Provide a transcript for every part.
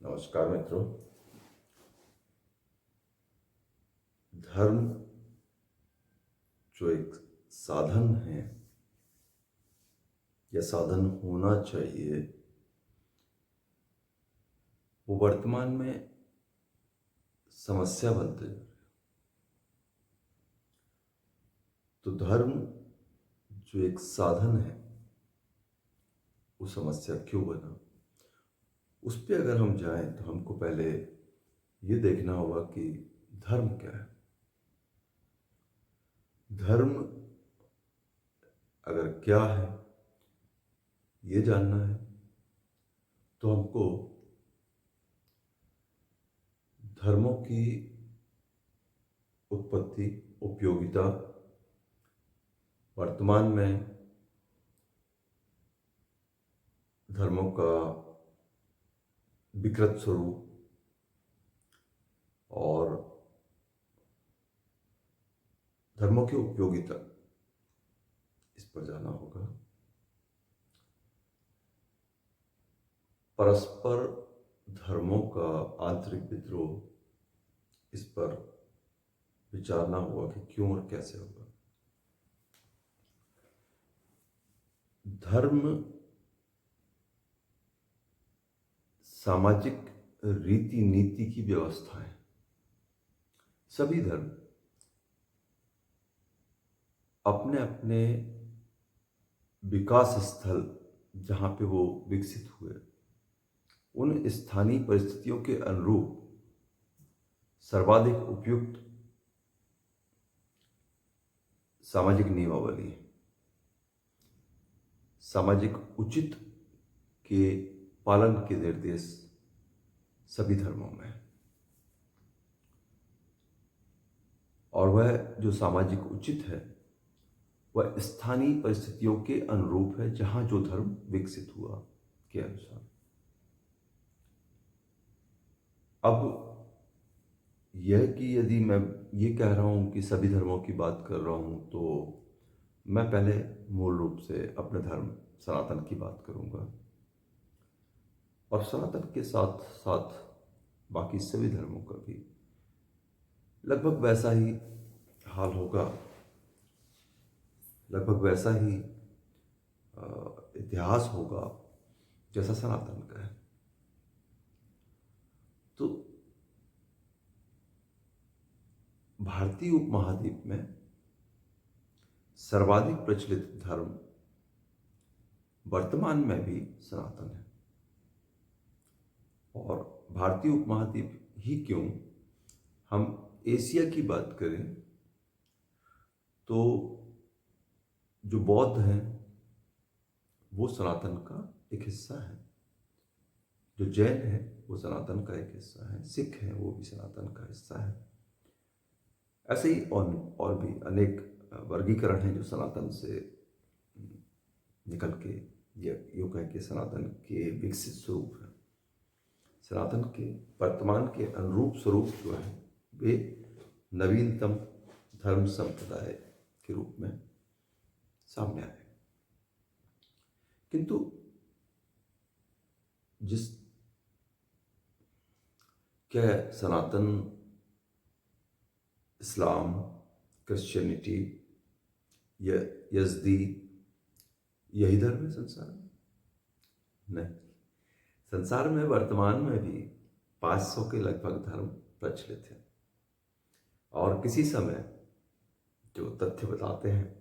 नमस्कार मित्रों। धर्म जो एक साधन है या साधन होना चाहिए, वो वर्तमान में समस्या बनते जा रहे हैं। तो धर्म जो एक साधन है, वो समस्या क्यों बना? उस पे अगर हम जाएं तो हमको पहले ये देखना होगा कि धर्म क्या है। धर्म अगर क्या है ये जानना है तो हमको धर्मों की उत्पत्ति, उपयोगिता, वर्तमान में धर्मों का विकृत स्वरूप और धर्मों की उपयोगिता, इस पर जाना होगा। परस्पर धर्मों का आंतरिक विद्रोह, इस पर विचारना होगा कि क्यों और कैसे होगा। धर्म सामाजिक रीति नीति की व्यवस्था है। सभी धर्म अपने अपने विकास स्थल जहाँ पे वो विकसित हुए, उन स्थानीय परिस्थितियों के अनुरूप सर्वाधिक उपयुक्त सामाजिक नियमावली, सामाजिक उचित के पालन के निर्देश सभी धर्मों में है। और वह जो सामाजिक उचित है वह स्थानीय परिस्थितियों के अनुरूप है, जहां जो धर्म विकसित हुआ के अनुसार। अब यह कि यदि मैं ये कह रहा हूं कि सभी धर्मों की बात कर रहा हूं, तो मैं पहले मूल रूप से अपने धर्म सनातन की बात करूंगा, और सनातन के साथ साथ बाकी सभी धर्मों का भी लगभग वैसा ही हाल होगा, लगभग वैसा ही इतिहास होगा जैसा सनातन का है। तो भारतीय उपमहाद्वीप में सर्वाधिक प्रचलित धर्म वर्तमान में भी सनातन है। और भारतीय उपमहाद्वीप ही क्यों, हम एशिया की बात करें तो जो बौद्ध हैं वो सनातन का एक हिस्सा है, जो जैन है वो सनातन का एक हिस्सा है, सिख हैं वो भी सनातन का हिस्सा है। ऐसे ही और भी अनेक वर्गीकरण हैं जो सनातन से निकल के या यूँ कह के सनातन के विकसित स्वरूप है। सनातन के वर्तमान के अनुरूप स्वरूप जो है वे नवीनतम धर्म संप्रदाय के रूप में सामने आए। किंतु जिस क्या सनातन इस्लाम, क्रिश्चियनिटी या यज़दी यही धर्म है संसार में? नहीं, संसार में वर्तमान में भी 500 के लगभग धर्म प्रचलित हैं। और किसी समय जो तथ्य बताते हैं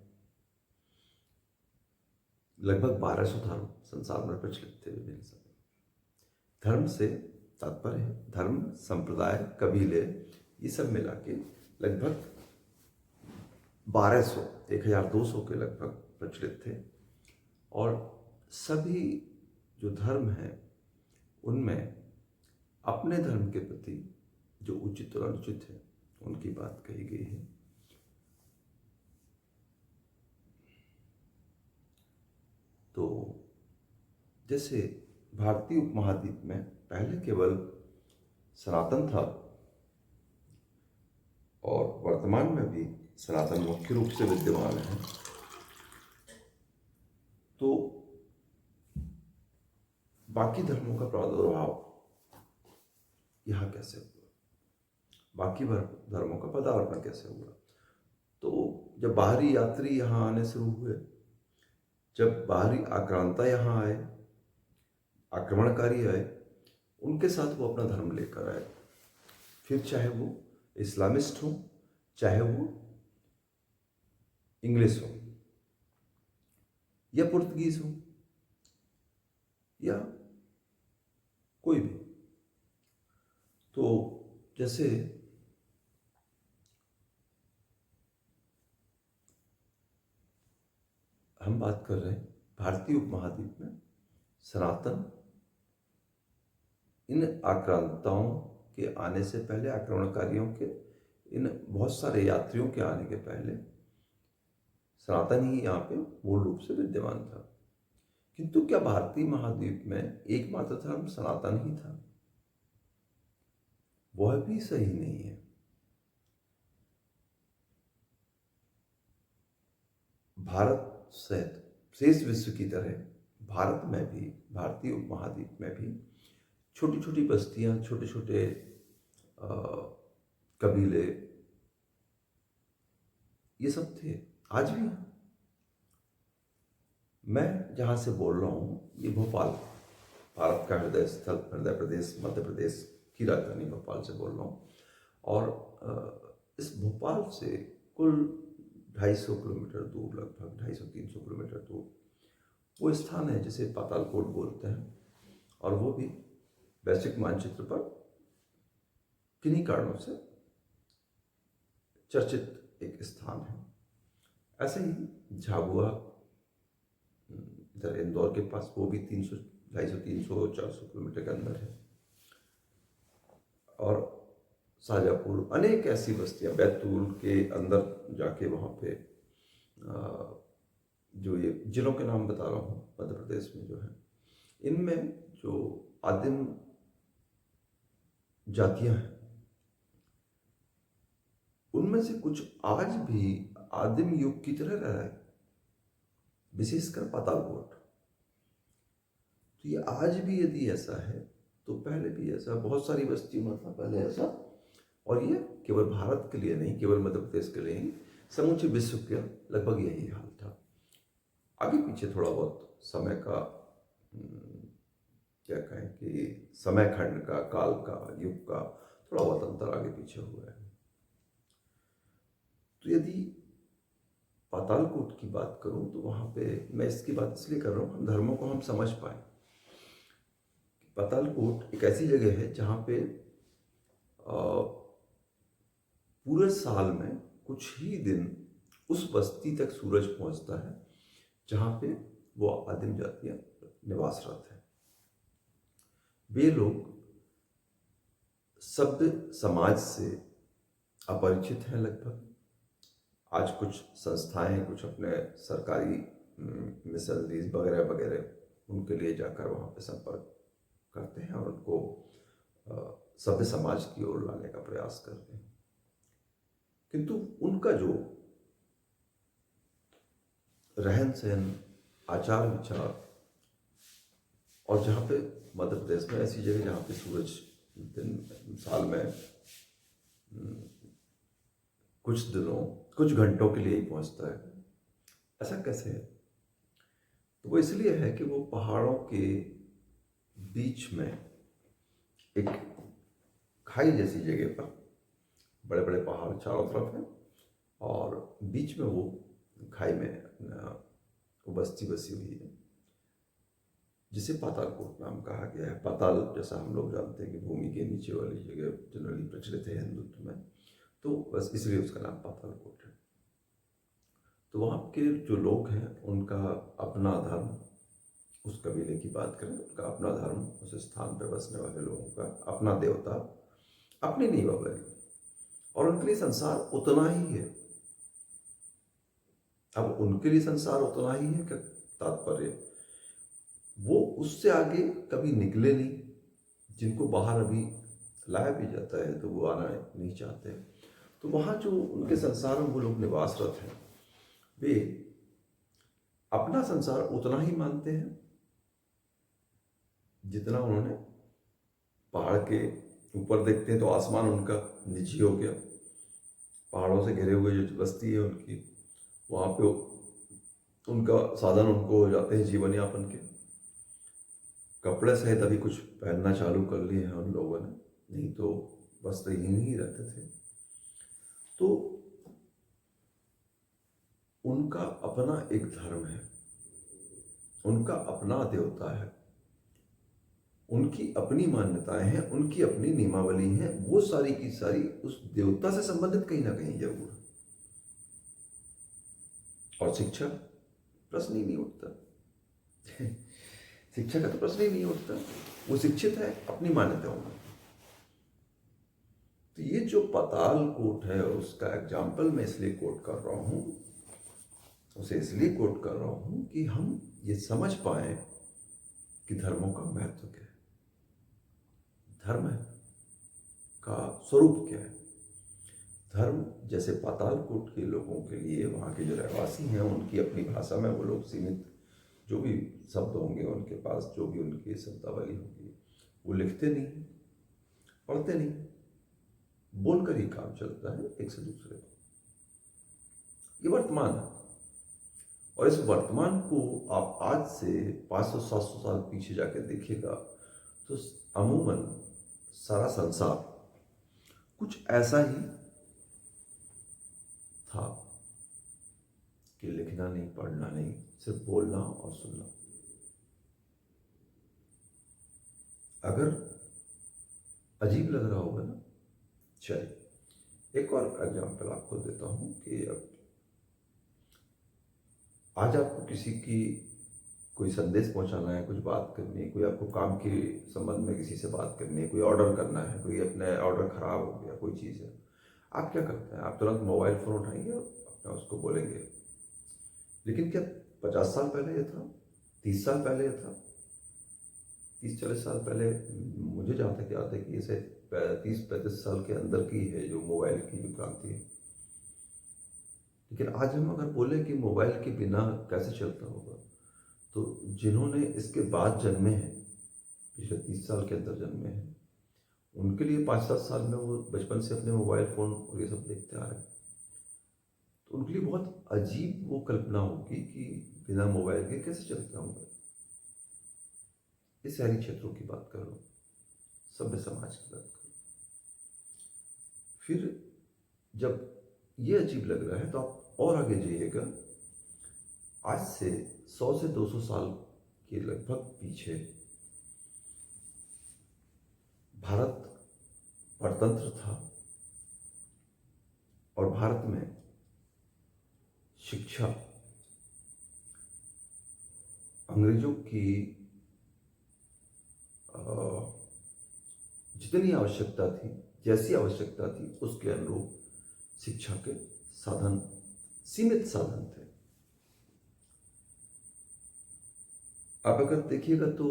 लगभग 1200 धर्म संसार में प्रचलित थे विभिन्न समय। धर्म से तात्पर्य है धर्म, संप्रदाय, कबीले, ये सब मिला के लगभग 1200, 1200 के लगभग प्रचलित थे। और सभी जो धर्म हैं उनमें अपने धर्म के प्रति जो उचित और अनुचित है उनकी बात कही गई है। तो जैसे भारतीय उपमहाद्वीप में पहले केवल सनातन था और वर्तमान में भी सनातन मुख्य रूप से विद्यमान है, तो बाकी धर्मों का प्रादुर्भाव यहाँ कैसे हुआ, बाकी धर्मों का पदार्पण कैसे हुआ। तो जब बाहरी यात्री यहाँ आने शुरू हुए, जब बाहरी आक्रांता यहाँ आए, आक्रमणकारी आए, उनके साथ वो अपना धर्म लेकर आए। फिर चाहे वो इस्लामिस्ट हो, चाहे वो इंग्लिश हो या पुर्तगीज हो या कोई भी। तो जैसे हम बात कर रहे हैं भारतीय उपमहाद्वीप में सनातन इन आक्रांताओं के आने से पहले, आक्रमणकारियों के, इन बहुत सारे यात्रियों के आने के पहले सनातन ही यहाँ पे मूल रूप से विद्यमान था। किंतु क्या भारतीय महाद्वीप में एकमात्र धर्म सनातन ही था? वह भी सही नहीं है। भारत सहित शेष विश्व की तरह भारत में भी, भारतीय उपमहाद्वीप में भी छोटी छोटी बस्तियां, छोटे छोटे कबीले, ये सब थे, आज भी हैं। मैं जहाँ से बोल रहा हूँ ये भोपाल, भारत का हृदय स्थल, हृदय प्रदेश, मध्य प्रदेश की राजधानी भोपाल से बोल रहा हूँ। और इस भोपाल से कुल 250 किलोमीटर दूर, लगभग 250-300 किलोमीटर दूर वो स्थान है जिसे पातालकोट बोलते हैं। और वो भी वैश्विक मानचित्र पर किन्हीं कारणों से चर्चित एक स्थान है। ऐसे ही झाबुआ इधर इंदौर के पास, वो भी 300, 250, 300, 400 किलोमीटर के अंदर है। और शाजापुर, अनेक ऐसी बस्तियां, बैतूल के अंदर जाके वहाँ पे जो ये जिलों के नाम बता रहा हूँ मध्य प्रदेश में जो है, इनमें जो आदिम जातियां हैं उनमें से कुछ आज भी आदिम युग की तरह रह रहे हैं, विशेषकर पातालकोट। तो ये आज भी यदि ऐसा है तो पहले भी ऐसा, बहुत सारी बस्तियों में था पहले ऐसा। और ये केवल भारत के लिए नहीं, केवल मध्य प्रदेश के लिए नहीं, समूचे विश्व के लगभग यही हाल था। आगे पीछे थोड़ा बहुत समय का, क्या कहें कि समय खंड का, काल का, युग का थोड़ा बहुत अंतर आगे पीछे हुआ है। तो यदि पातालकोट की बात करूं तो वहां पे मैं इसकी बात इसलिए कर रहा हूं, हम धर्मों को हम समझ पाए। पातालकोट एक ऐसी जगह है जहां पे पूरे साल में कुछ ही दिन उस बस्ती तक सूरज पहुंचता है जहां पे वो आदिम जातियां निवासरत हैं। वे लोग सभ्य समाज से अपरिचित हैं लगभग। आज कुछ संस्थाएं, कुछ अपने सरकारी मिशनरीज वगैरह वगैरह उनके लिए जाकर वहाँ पे संपर्क करते हैं और उनको सभ्य समाज की ओर लाने का प्रयास करते हैं। किंतु उनका जो रहन सहन, आचार विचार, और जहाँ पे मध्य प्रदेश में ऐसी जगह जहाँ पे सूरज दिन साल में कुछ दिनों, कुछ घंटों के लिए ही पहुंचता है, ऐसा कैसे है? तो वो इसलिए है कि वो पहाड़ों के बीच में एक खाई जैसी जगह पर, बड़े बड़े पहाड़ चारों तरफ हैं और बीच में वो खाई में वो बस्ती बसी हुई है जिसे पातालकोट नाम कहा गया है। पाताल जैसा हम लोग जानते हैं कि भूमि के नीचे वाली जगह जनरली प्रचलित है हिंदुत्व में, तो बस इसलिए उसका नाम पातालकोट है। तो वहाँ के जो लोग हैं उनका अपना धर्म, उस कबीले की बात करें तो उनका अपना धर्म, उस स्थान पर बसने वाले लोगों का अपना देवता, अपनी नींवावली, और उनके लिए संसार उतना ही है। अब उनके लिए संसार उतना ही है क्या तात्पर्य? वो उससे आगे कभी निकले नहीं। जिनको बाहर अभी लाया भी जाता है तो वो आना नहीं चाहते। तो वहाँ जो उनके संसार में वो लोग निवासरत हैं, वे अपना संसार उतना ही मानते हैं जितना उन्होंने पहाड़ के ऊपर देखते हैं तो आसमान उनका निजी हो गया, पहाड़ों से घिरे हुए जो बस्ती है उनकी, वहाँ पे उनका साधन उनको हो जाते हैं जीवन यापन के। कपड़े सहित अभी कुछ पहनना चालू कर लिए हैं उन लोगों ने, नहीं तो वस्त्रहीन ही रहते थे। तो उनका अपना एक धर्म है, उनका अपना देवता है, उनकी अपनी मान्यताएं हैं, उनकी अपनी नियमावली है, वो सारी की सारी उस देवता से संबंधित कहीं ना कहीं जरूर है। और शिक्षा, प्रश्न ही नहीं उठता। शिक्षा का तो प्रश्न ही नहीं उठता, वो शिक्षित है अपनी मान्यताओं में। तो ये जो पाताल कोट है, उसका एग्जाम्पल मैं इसलिए कोट कर रहा हूँ, उसे इसलिए कोट कर रहा हूँ कि हम ये समझ पाए कि धर्मों का महत्व क्या है, धर्म का स्वरूप क्या है। धर्म जैसे पातालकोट के लोगों के लिए, वहाँ के जो रहवासी हैं, उनकी अपनी भाषा में वो लोग सीमित जो भी शब्द होंगे उनके पास, जो भी उनकी शब्दावली होगी, वो लिखते नहीं, पढ़ते नहीं, बोलकर ही काम चलता है एक से दूसरे को। ये वर्तमान है, और इस वर्तमान को आप आज से 500-700 साल पीछे जाकर देखिएगा तो अमूमन सारा संसार कुछ ऐसा ही था कि लिखना नहीं, पढ़ना नहीं, सिर्फ बोलना और सुनना। अगर अजीब लग रहा होगा ना, चलिए एक और एग्जाम्पल आपको देता हूं कि आज आपको किसी की कोई संदेश पहुंचाना है, कुछ बात करनी है, कोई आपको काम के संबंध में किसी से बात करनी है, कोई ऑर्डर करना है, कोई अपने ऑर्डर खराब हो गया, कोई चीज़ है, आप क्या करते हैं? आप तुरंत मोबाइल फ़ोन उठाएंगे और अपना उसको बोलेंगे। लेकिन क्या 50 साल पहले ये था? 30 साल पहले ये था? 30-40 साल पहले, मुझे जहाँ तक याद है कि इसे 30-35 साल के अंदर की है जो मोबाइल की जो क्रांति है। लेकिन आज हम अगर बोले कि मोबाइल के बिना कैसे चलता होगा, तो जिन्होंने इसके बाद जन्मे हैं, पिछले 30 साल के अंदर जन्मे हैं, उनके लिए 5-7 साल में वो बचपन से अपने मोबाइल फ़ोन और ये सब देखते आ रहे हैं, तो उनके लिए बहुत अजीब वो कल्पना होगी कि बिना मोबाइल के कैसे चलता होगा। इस शहरी क्षेत्रों की बात कर रहा हूँ, सभ्य समाज की बात कर रहा हूँ। फिर जब ये अजीब लग रहा है तो आप और आगे जाइएगा, आज से 100 से 200 साल के लगभग पीछे भारत परतंत्र था, और भारत में शिक्षा अंग्रेजों की जितनी आवश्यकता थी, जैसी आवश्यकता थी, उसके अनुरूप शिक्षा के साधन, सीमित साधन थे। आप अगर देखिएगा तो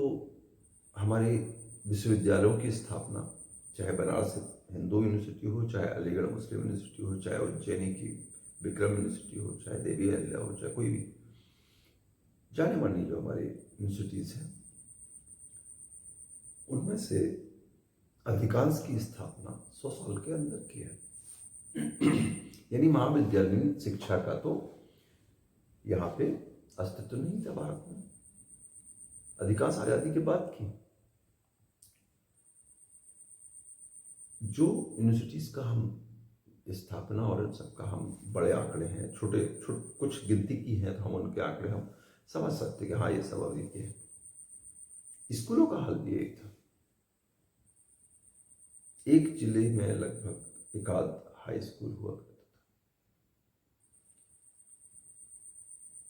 हमारे विश्वविद्यालयों की स्थापना, चाहे बनारस हिंदू यूनिवर्सिटी हो, चाहे अलीगढ़ मुस्लिम यूनिवर्सिटी हो, चाहे उज्जैनी की विक्रम यूनिवर्सिटी हो, चाहे देवी अहिल्या हो, चाहे कोई भी जाने मानी जो हमारी यूनिवर्सिटीज़ हैं, उनमें से अधिकांश की स्थापना 100 साल के अंदर की है। यानी महाविद्यालयीन शिक्षा का तो यहाँ पे अस्तित्व नहीं था भारत में, अधिकांश आज़ादी के बाद की। जो यूनिवर्सिटीज़ का हम स्थापना और इन सब का हम बड़े आंकड़े हैं, छोटे कुछ गिनती की हैं, तो हम उनके आंकड़े हम समझ सकते कि हाँ ये सब अभी के हैं। स्कूलों का हाल भी एक था, एक जिले में लगभग एक आध हाई स्कूल हुआ करता था,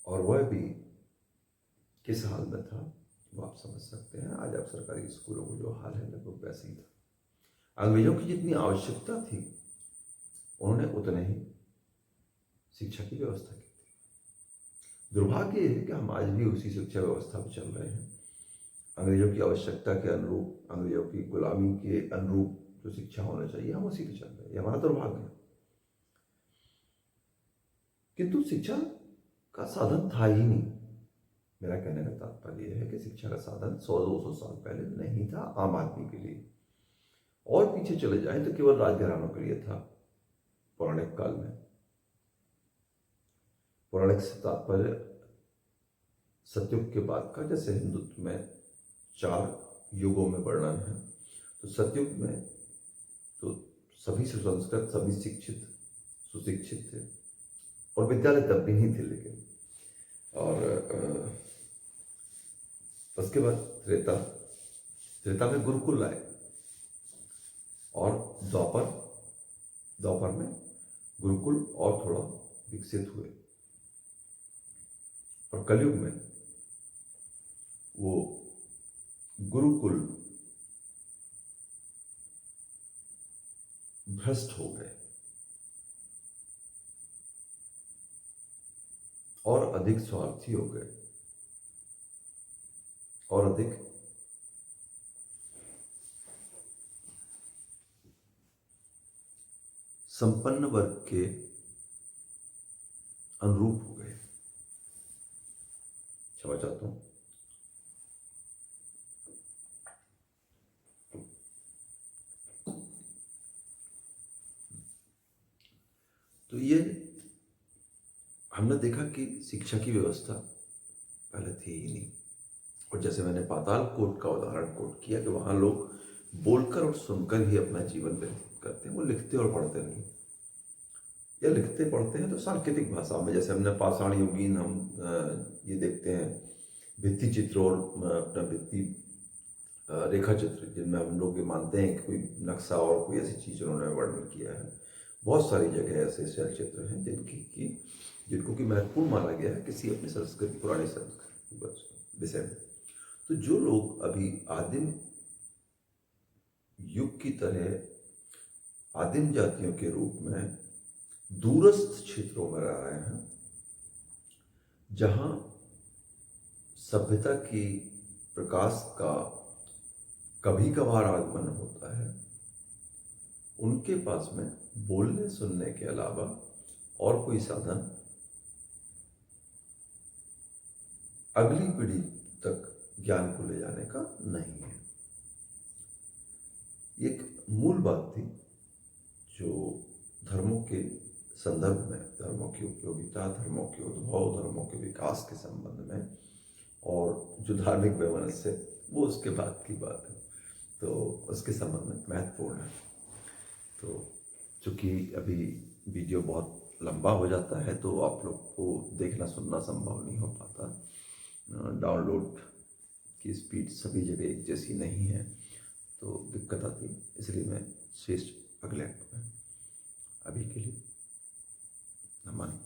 और वह भी किस हाल में था वो आप समझ सकते हैं। आज आप सरकारी स्कूलों को जो हाल है लगभग वैसे ही था। अंग्रेजों की जितनी आवश्यकता थी, उन्होंने उतने ही शिक्षा की व्यवस्था की थी। दुर्भाग्य है कि हम आज भी उसी शिक्षा व्यवस्था पर चल रहे हैं। अंग्रेजों की आवश्यकता के अनुरूप, अंग्रेजों की गुलामी के अनुरूप जो शिक्षा होना चाहिए, हम उसी पे चल रहे हैं। ये हमारा दुर्भाग्य है। किंतु शिक्षा का साधन था ही नहीं। मेरा कहने का तात्पर्य यह है कि शिक्षा का साधन 100-200 साल पहले नहीं था आम आदमी के लिए, और पीछे चले जाएं तो केवल राजघरानों के लिए था पौराणिक काल में। पौराणिक से तात्पर्य सतयुग के बाद का, जैसे हिंदुत्व में 4 युगों में वर्णन है, तो सतयुग में तो सभी सुसंस्कृत, सभी शिक्षित, सुशिक्षित थे, और विद्यालय तब भी नहीं थे, लेकिन और उसके बाद त्रेता, त्रेता में गुरुकुल आए, और द्वापर में गुरुकुल और थोड़ा विकसित हुए, और कलयुग में वो गुरुकुल भ्रष्ट हो गए और अधिक स्वार्थी हो गए और अधिक संपन्न वर्ग के अनुरूप हो गए। क्षमा चाहता हूं। तो ये हमने देखा कि शिक्षा की व्यवस्था पहले थी ही नहीं, और जैसे मैंने पाताल कोट का उदाहरण कोट किया कि वहां लोग बोलकर और सुनकर ही अपना जीवन व्यतीत करते हैं, वो लिखते और पढ़ते नहीं, या लिखते पढ़ते हैं तो सांकेतिक भाषा में, जैसे हमने पाषाण युगीन हम ये देखते हैं भित्ति चित्र और अपना भित्ति रेखा चित्र, जिनमें हम लोग ये मानते हैं कि कोई नक्शा और कोई ऐसी चीज़ उन्होंने वर्णन किया है। बहुत सारी जगह ऐसे शैल चित्र हैं जिनको कि महत्वपूर्ण माना गया है किसी अपनी संस्कृति, पुरानी संस्कृति विषय में। तो जो लोग अभी आदिम युग की तरह आदिम जातियों के रूप में दूरस्थ क्षेत्रों में रह रहे हैं, जहां सभ्यता की प्रकाश का कभी कभार आगमन होता है, उनके पास में बोलने सुनने के अलावा और कोई साधन अगली पीढ़ी तक ज्ञान को ले जाने का नहीं है। एक मूल बात थी जो धर्मों के संदर्भ में, धर्मों की उपयोगिता, धर्मों के उद्भव, धर्मों के विकास के संबंध में, और जो धार्मिक वैमनस्य है वो उसके बाद की बात है, तो उसके संबंध में महत्वपूर्ण है। तो चूँकि अभी वीडियो बहुत लंबा हो जाता है तो आप लोग को देखना सुनना संभव नहीं हो पाता, डाउनलोड की स्पीड सभी जगह एक जैसी नहीं है, तो दिक्कत आती है, इसलिए मैं शेष अगले अंक में। अभी के लिए नमन,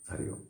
हरिओम।